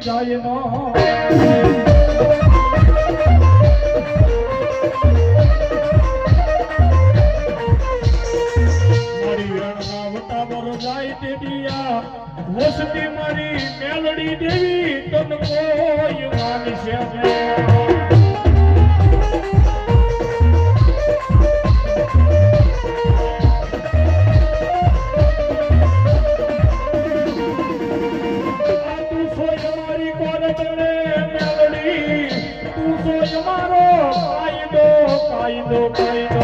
જાય નો વસતી મારી મેલડી દેવી તન કોઈ માનશે તું સોય મારી કોરડને મેલડી તું સોય મારો કાયદો કાયદો કાયદો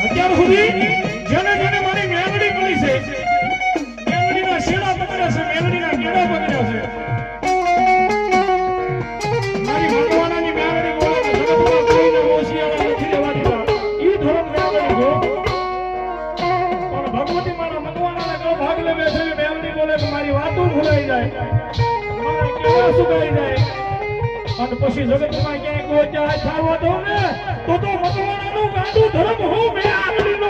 અત્યાર સુધી જેને જેને મારી મેલડી મળી છે મેલડીના શેડા પકડ્યા છે મેલડીના કેડા પકડ્યા છે મારી ભગવાનાની મેલડી બોલે તો જગતમાં કોઈને ઓશિયાળા નથી રહેવા દીધા ઈ ધર્મ મેલડી જો પણ ભગવતી મારા ભગવાનાના ગળ ભાગ લે બેઠે મેલડી બોલે કે મારી વાતો ભૂલાઈ જાય મારા કેડા સુકાઈ જાય અને પછી જગતમાં ક્યાંય કોઈ જાય થાવા દો ને તો ભગવાનનું ગાંડું ધર્મ હું મે આંગળીનો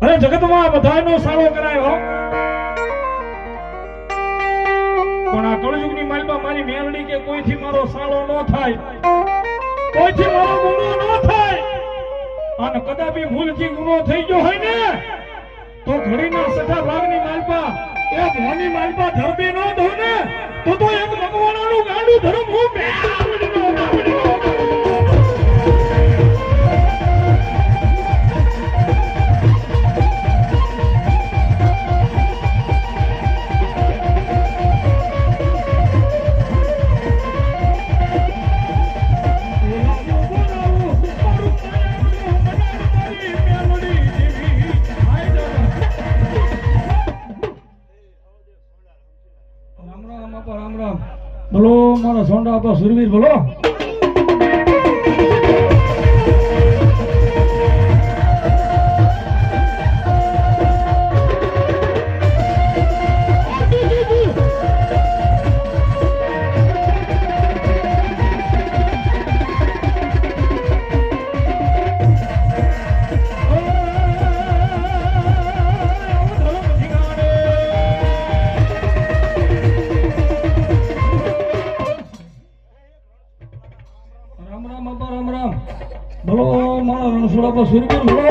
અરે જગતમાં બધાનો સાળો કરાયો પણ આ કળયુગની માલમાં મારી મેલડી કે કોઈથી મારો સાળો ન થાય કોઈથી મારો ગુનો ન થાય અને કદાપી ભૂલથી ગુનો થઈ ગયો હોય ને તો ઘડીના સઠા ભાગની માલપા એ ભોની માલપા ધરબી ન દઉં ને તો એક ભગવાનનું ગાંડું ધર્મ હું મે બોલો મારા સોંડા આપા સુરવીર બોલો બોલો મારા રણછોડા પર સુરવીર બોલો